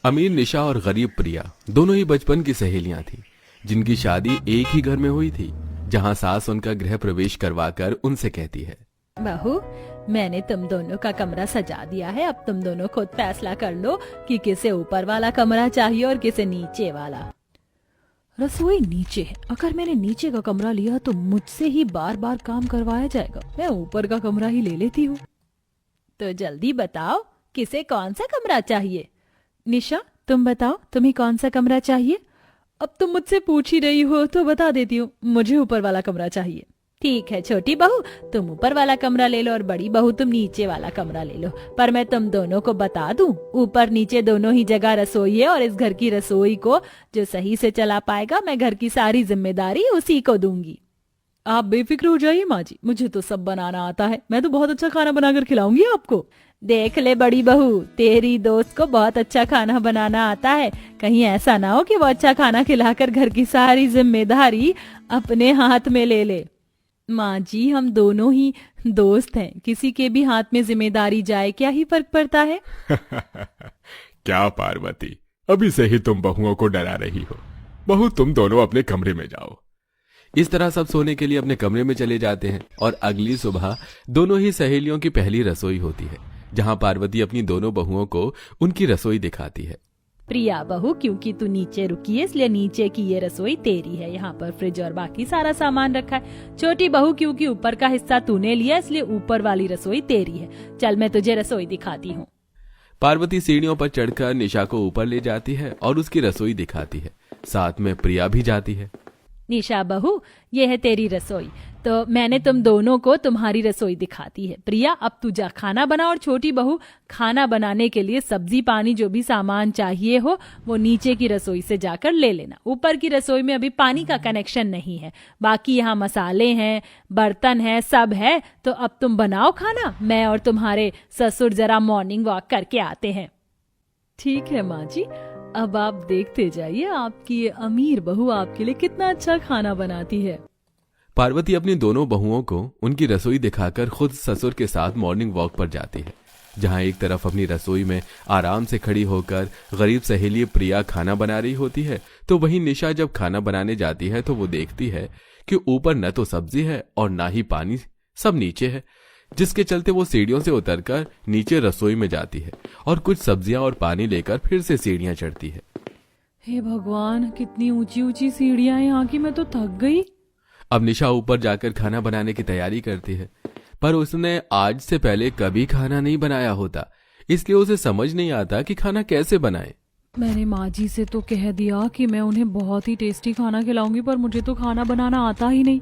अमीर निशा और गरीब प्रिया दोनों ही बचपन की सहेलियां थीं, जिनकी शादी एक ही घर में हुई थी, जहां सास उनका गृह प्रवेश करवाकर उनसे कहती है, बहू, मैंने तुम दोनों का कमरा सजा दिया है। अब तुम दोनों खुद फैसला कर लो कि किसे ऊपर वाला कमरा चाहिए और किसे नीचे वाला। रसोई नीचे है। अगर मैंने नीचे का कमरा लिया तो मुझसे ही बार बार काम करवाया जाएगा। मैं ऊपर का कमरा ही ले लेती हूँ। तो जल्दी बताओ, किसे कौन सा कमरा चाहिए? निशा, तुम बताओ, तुम्हें कौन सा कमरा चाहिए? अब तुम मुझसे पूछ ही रही हो तो बता देती हूँ, मुझे ऊपर वाला कमरा चाहिए। ठीक है छोटी बहू, तुम ऊपर वाला कमरा ले लो और बड़ी बहू तुम नीचे वाला कमरा ले लो। पर मैं तुम दोनों को बता दूं, ऊपर नीचे दोनों ही जगह रसोई है और इस घर की रसोई को जो सही से चला पाएगा, मैं घर की सारी जिम्मेदारी उसी को दूंगी। आप बेफिक्र हो जाइए माँ जी, मुझे तो सब बनाना आता है। मैं तो बहुत अच्छा खाना बनाकर खिलाऊंगी आपको। देख ले बड़ी बहू, तेरी दोस्त को बहुत अच्छा खाना बनाना आता है। कहीं ऐसा ना हो कि वो अच्छा खाना खिलाकर घर की सारी जिम्मेदारी अपने हाथ में ले ले। माँ जी, हम दोनों ही दोस्त हैं, किसी के भी हाथ में जिम्मेदारी जाए क्या ही फर्क पड़ता है। क्या पार्वती, अभी से ही तुम बहुओं को डरा रही हो। बहू, तुम दोनों अपने कमरे में जाओ। इस तरह सब सोने के लिए अपने कमरे में चले जाते हैं और अगली सुबह दोनों ही सहेलियों की पहली रसोई होती है, जहां पार्वती अपनी दोनों बहुओं को उनकी रसोई दिखाती है। प्रिया बहू, क्योंकि तू नीचे रुकी है इसलिए नीचे की ये रसोई तेरी है। यहाँ पर फ्रिज और बाकी सारा सामान रखा है। छोटी बहू, क्योंकि ऊपर का हिस्सा तूने लिया इसलिए ऊपर वाली रसोई तेरी है। चल मैं तुझे रसोई दिखाती हूँ। पार्वती सीढ़ियों पर चढ़कर निशा को ऊपर ले जाती है और उसकी रसोई दिखाती है। साथ में प्रिया भी जाती है। निशा बहू, ये है तेरी रसोई। तो मैंने तुम दोनों को तुम्हारी रसोई दिखाती है। प्रिया, अब तू जा खाना बना। और छोटी बहू, खाना बनाने के लिए सब्जी पानी जो भी सामान चाहिए हो वो नीचे की रसोई से जाकर ले लेना। ऊपर की रसोई में अभी पानी का कनेक्शन नहीं है। बाकी यहाँ मसाले हैं, बर्तन है, सब है। तो अब तुम बनाओ खाना, मैं और तुम्हारे ससुर जरा मॉर्निंग वॉक करके आते हैं। ठीक है माँ जी, अब आप देखते जाइए आपकी ये अमीर बहू आपके लिए कितना अच्छा खाना बनाती है। पार्वती अपनी दोनों बहुओं को उनकी रसोई दिखाकर खुद ससुर के साथ मॉर्निंग वॉक पर जाती है, जहां एक तरफ अपनी रसोई में आराम से खड़ी होकर गरीब सहेली प्रिया खाना बना रही होती है, तो वहीं निशा जब खाना बनाने जाती है तो वो देखती है कि ऊपर न तो सब्जी है और ना ही पानी, सब नीचे है। जिसके चलते वो सीढ़ियों से उतरकर नीचे रसोई में जाती है और कुछ सब्जियां और पानी लेकर फिर से सीढ़ियां चढ़ती है। हे भगवान, कितनी ऊंची ऊंची सीढ़ियां हैं यहाँ की, मैं तो थक गई। अब निशा ऊपर जाकर खाना बनाने की तैयारी करती है, पर उसने आज से पहले कभी खाना नहीं बनाया होता, इसलिए उसे समझ नहीं आता कि खाना कैसे बनाए। मैंने माँ जी से तो कह दिया कि मैं उन्हें बहुत ही टेस्टी खाना खिलाऊंगी, पर मुझे तो खाना बनाना आता ही नहीं।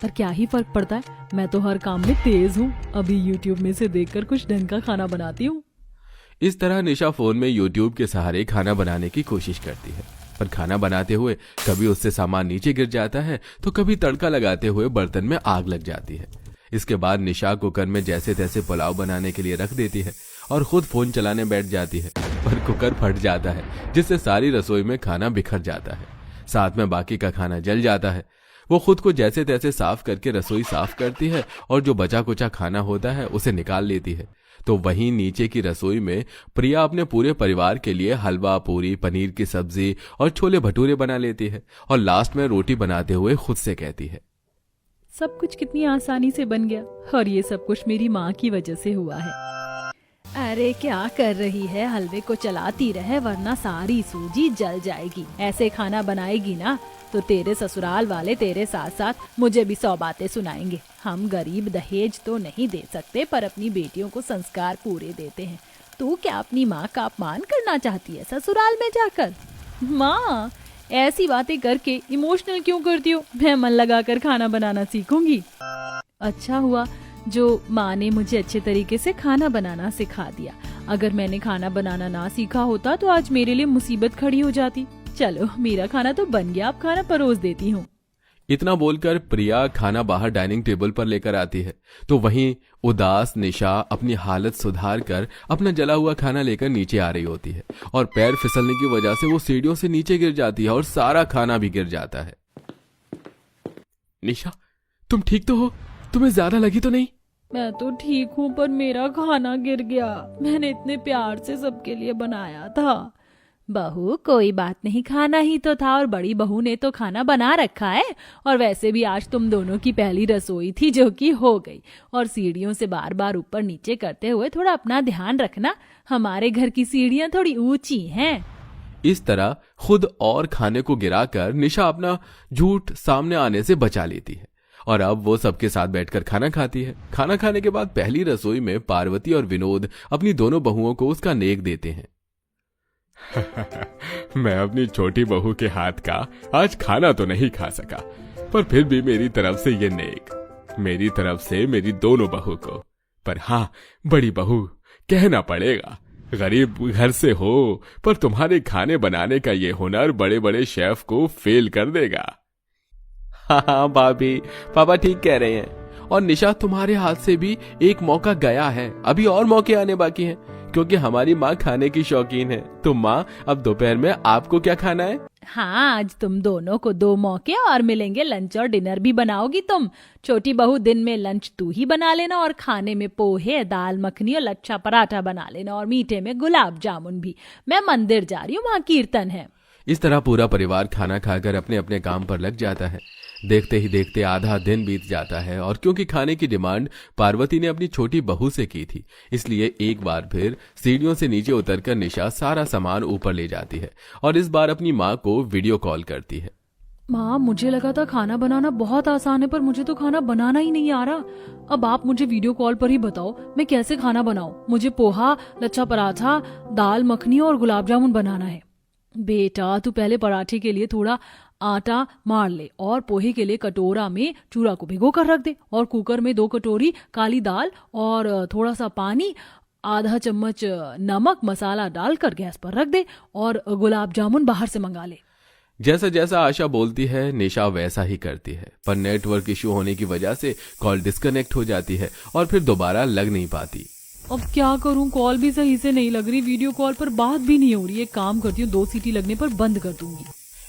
पर क्या ही फर्क पड़ता है, मैं तो हर काम में तेज हूँ। अभी यूट्यूब में से देखकर कुछ ढंग का खाना बनाती हूँ। इस तरह निशा फोन में यूट्यूब के सहारे खाना बनाने की कोशिश करती है, पर खाना बनाते हुए कभी उससे सामान नीचे गिर जाता है तो कभी तड़का लगाते हुए बर्तन में आग लग जाती है। इसके बाद निशा कुकर में जैसे तैसे पुलाव बनाने के लिए रख देती है और खुद फोन चलाने बैठ जाती है, पर कुकर फट जाता है, जिससे सारी रसोई में खाना बिखर जाता है। साथ में बाकी का खाना जल जाता है। वो खुद को जैसे तैसे साफ करके रसोई साफ करती है और जो बचा कुचा खाना होता है उसे निकाल लेती है। तो वहीं नीचे की रसोई में प्रिया अपने पूरे परिवार के लिए हलवा पूरी, पनीर की सब्जी और छोले भटूरे बना लेती है और लास्ट में रोटी बनाते हुए खुद से कहती है, सब कुछ कितनी आसानी से बन गया और ये सब कुछ मेरी माँ की वजह से हुआ है। अरे क्या कर रही है, हलवे को चलाती रहे वरना सारी सूजी जल जाएगी। ऐसे खाना बनाएगी ना तो तेरे ससुराल वाले तेरे साथ साथ मुझे भी 100 बातें सुनाएंगे। हम गरीब दहेज तो नहीं दे सकते, पर अपनी बेटियों को संस्कार पूरे देते हैं। तू क्या अपनी माँ का अपमान करना चाहती है ससुराल में जाकर? माँ, ऐसी बातें करके इमोशनल क्यों करती हो? मैं मन लगाकर खाना बनाना सीखूंगी। अच्छा हुआ जो माँ ने मुझे अच्छे तरीके से खाना बनाना सिखा दिया। अगर मैंने खाना बनाना ना सीखा होता तो आज मेरे लिए मुसीबत खड़ी हो जाती। चलो, मेरा खाना तो बन गया, अब खाना परोस देती हूँ। इतना बोलकर प्रिया खाना बाहर डाइनिंग टेबल पर लेकर आती है, तो वहीं उदास निशा अपनी हालत सुधार कर अपना जला हुआ खाना लेकर नीचे आ रही होती है और पैर फिसलने की वजह से वो सीढ़ियों से नीचे गिर जाती है और सारा खाना भी गिर जाता है। निशा, तुम ठीक तो हो? तुम्हें ज्यादा लगी तो नहीं? मैं तो ठीक हूँ, पर मेरा खाना गिर गया। मैंने इतने प्यार से सबके लिए बनाया था। बहू कोई बात नहीं, खाना ही तो था और बड़ी बहू ने तो खाना बना रखा है। और वैसे भी आज तुम दोनों की पहली रसोई थी जो कि हो गई। और सीढ़ियों से बार बार ऊपर नीचे करते हुए थोड़ा अपना ध्यान रखना, हमारे घर की सीढ़ियां थोड़ी ऊंची हैं। इस तरह खुद और खाने को गिराकर निशा अपना झूठ सामने आने से बचा लेती है और अब वो सबके साथ बैठकर खाना खाती है। खाना खाने के बाद पहली रसोई में पार्वती और विनोद अपनी दोनों बहुओं को उसका नेक देते हैं। मैं अपनी छोटी बहू के हाथ का आज खाना तो नहीं खा सका, पर फिर भी मेरी तरफ से ये नेक, मेरी तरफ से मेरी दोनों बहू को। पर हाँ, बड़ी बहू, कहना पड़ेगा, गरीब घर से हो पर तुम्हारे खाने बनाने का ये हुनर बड़े बड़े शेफ को फेल कर देगा। हाँ भाभी, पापा ठीक कह रहे हैं। और निशा, तुम्हारे हाथ से भी एक मौका गया है, अभी और मौके आने बाकी हैं, क्योंकि हमारी माँ खाने की शौकीन है। तो माँ, अब दोपहर में आपको क्या खाना है? हाँ, आज तुम दोनों को 2 मौके और मिलेंगे। लंच और डिनर भी बनाओगी तुम। छोटी बहू, दिन में लंच तू ही बना लेना और खाने में पोहे, दाल मखनी और लच्छा पराठा बना लेना और मीठे में गुलाब जामुन भी। मैं मंदिर जा रही हूँ, वहाँ कीर्तन है। इस तरह पूरा परिवार खाना खाकर अपने अपने काम पर लग जाता है। देखते ही देखते आधा दिन बीत जाता है और क्योंकि खाने की डिमांड पार्वती ने अपनी छोटी बहू से की थी, इसलिए एक बार फिर सीढ़ियों से नीचे उतरकर निशा सारा सामान ऊपर ले जाती है और इस बार अपनी माँ को वीडियो कॉल करती है। माँ, मुझे लगा था खाना बनाना बहुत आसान है, पर मुझे तो खाना बनाना ही नहीं आ रहा। अब आप मुझे वीडियो कॉल पर ही बताओ मैं कैसे खाना बनाऊं। मुझे पोहा, लच्छा पराठा, दाल मखनी और गुलाब जामुन बनाना है। बेटा, तू पहले पराठे के लिए थोड़ा आटा मार ले और पोहे के लिए कटोरा में चूरा को भिगो कर रख दे और कुकर में 2 कटोरी काली दाल और थोड़ा सा पानी, आधा चम्मच नमक मसाला डालकर गैस पर रख दे और गुलाब जामुन बाहर से मंगा ले। जैसा जैसा आशा बोलती है निशा वैसा ही करती है, पर नेटवर्क इश्यू होने की वजह से कॉल डिस्कनेक्ट हो जाती है और फिर दोबारा लग नहीं पाती। अब क्या करूं, कॉल भी सही से नहीं लग रही, वीडियो कॉल पर बात भी नहीं हो रही। एक काम करती हूँ, 2 सीटी लगने पर बंद कर दूंगी।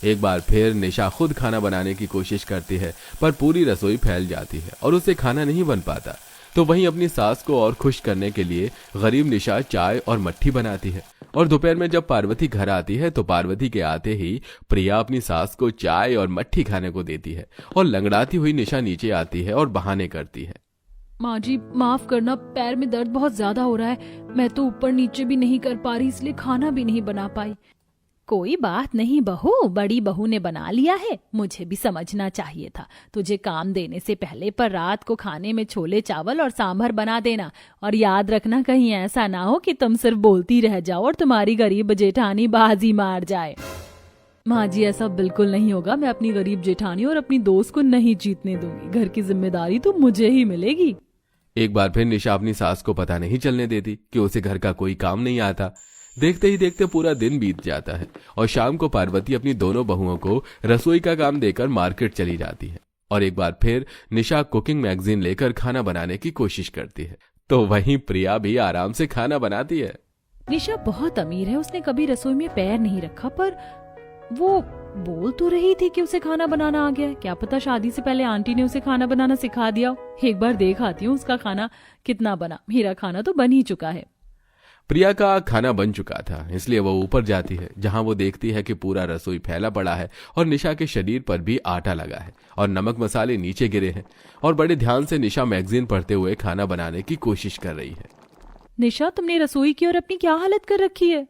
एक बार फिर निशा खुद खाना बनाने की कोशिश करती है, पर पूरी रसोई फैल जाती है और उससे खाना नहीं बन पाता। तो वहीं अपनी सास को और खुश करने के लिए गरीब निशा चाय और मट्ठी बनाती है और दोपहर में जब पार्वती घर आती है तो पार्वती के आते ही प्रिया अपनी सास को चाय और मट्ठी खाने को देती है और लंगड़ाती हुई निशा नीचे आती है और बहाने करती है। माँ जी, माफ करना, पैर में दर्द बहुत ज्यादा हो रहा है। मैं तो ऊपर नीचे भी नहीं कर पा रही, इसलिए खाना भी नहीं बना पाई। कोई बात नहीं बहू, बड़ी बहू ने बना लिया है। मुझे भी समझना चाहिए था तुझे काम देने से पहले, पर रात को खाने में छोले चावल और सांभर बना देना। और याद रखना, कहीं ऐसा ना हो कि तुम सिर्फ बोलती रह जाओ और तुम्हारी गरीब जेठानी बाजी मार जाए। माँ जी, ऐसा बिल्कुल नहीं होगा। मैं अपनी गरीब जेठानी और अपनी दोस्त को नहीं जीतने दूंगी। घर की जिम्मेदारी तो मुझे ही मिलेगी। एक बार फिर निशा अपनी सास को पता नहीं चलने देती कि उसे घर का कोई काम नहीं आता। देखते ही देखते पूरा दिन बीत जाता है और शाम को पार्वती अपनी दोनों बहुओं को रसोई का काम देकर मार्केट चली जाती है और एक बार फिर निशा कुकिंग मैगजीन लेकर खाना बनाने की कोशिश करती है। तो वहीं प्रिया भी आराम से खाना बनाती है। निशा बहुत अमीर है, उसने कभी रसोई में पैर नहीं रखा, पर वो बोल तो रही थी कि उसे खाना बनाना आ गया है। क्या पता शादी से पहले आंटी ने उसे खाना बनाना सिखा दिया। एक बार देख आती हूँ उसका खाना कितना बना। मेरा खाना तो बन ही चुका है। प्रिया का खाना बन चुका था, इसलिए वो ऊपर जाती है जहां वो देखती है कि पूरा रसोई फैला पड़ा है और निशा के शरीर पर भी आटा लगा है और नमक मसाले नीचे गिरे हैं और बड़े ध्यान से निशा मैगजीन पढ़ते हुए खाना बनाने की कोशिश कर रही है। निशा, तुमने रसोई की और अपनी क्या हालत कर रखी है?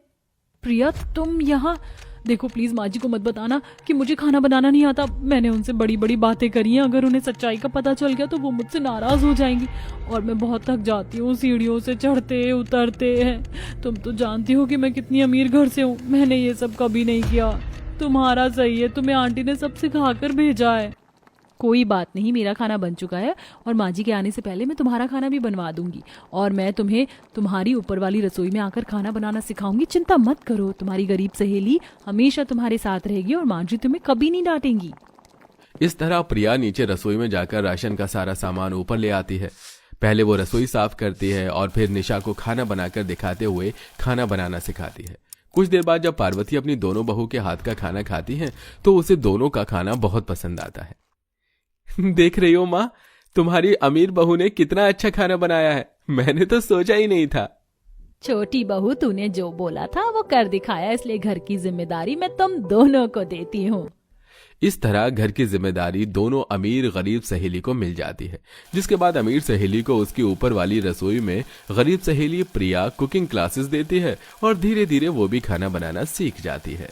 प्रिया, तुम यहाँ देखो, प्लीज माँ जी को मत बताना कि मुझे खाना बनाना नहीं आता। मैंने उनसे बड़ी बड़ी बातें करी हैं, अगर उन्हें सच्चाई का पता चल गया तो वो मुझसे नाराज हो जाएंगी और मैं बहुत थक जाती हूँ सीढ़ियों से चढ़ते उतरते हैं। तुम तो जानती हो कि मैं कितनी अमीर घर से हूँ, मैंने ये सब कभी नहीं किया। तुम्हारा सही है, तुम्हें आंटी ने सब सिखाकर भेजा है। कोई बात नहीं, मेरा खाना बन चुका है और माँ जी के आने से पहले मैं तुम्हारा खाना भी बनवा दूंगी और मैं तुम्हें तुम्हारी ऊपर वाली रसोई में आकर खाना बनाना सिखाऊंगी। चिंता मत करो, तुम्हारी गरीब सहेली हमेशा तुम्हारे साथ रहेगी और माँ जी तुम्हें कभी नहीं डांटेंगी। इस तरह प्रिया नीचे रसोई में जाकर राशन का सारा सामान ऊपर ले आती है। पहले वो रसोई साफ करती है और फिर निशा को खाना बनाकर दिखाते हुए खाना बनाना सिखाती है। कुछ देर बाद जब पार्वती अपनी दोनों बहू के हाथ का खाना खाती है तो उसे दोनों का खाना बहुत पसंद आता है। देख रही हो माँ, तुम्हारी अमीर बहू ने कितना अच्छा खाना बनाया है, मैंने तो सोचा ही नहीं था। छोटी बहू, तूने जो बोला था वो कर दिखाया, इसलिए घर की जिम्मेदारी मैं तुम दोनों को देती हूँ। इस तरह घर की जिम्मेदारी दोनों अमीर गरीब सहेली को मिल जाती है, जिसके बाद अमीर सहेली को उसकी ऊपर वाली रसोई में गरीब सहेली प्रिया कुकिंग क्लासेस देती है और धीरे धीरे वो भी खाना बनाना सीख जाती है।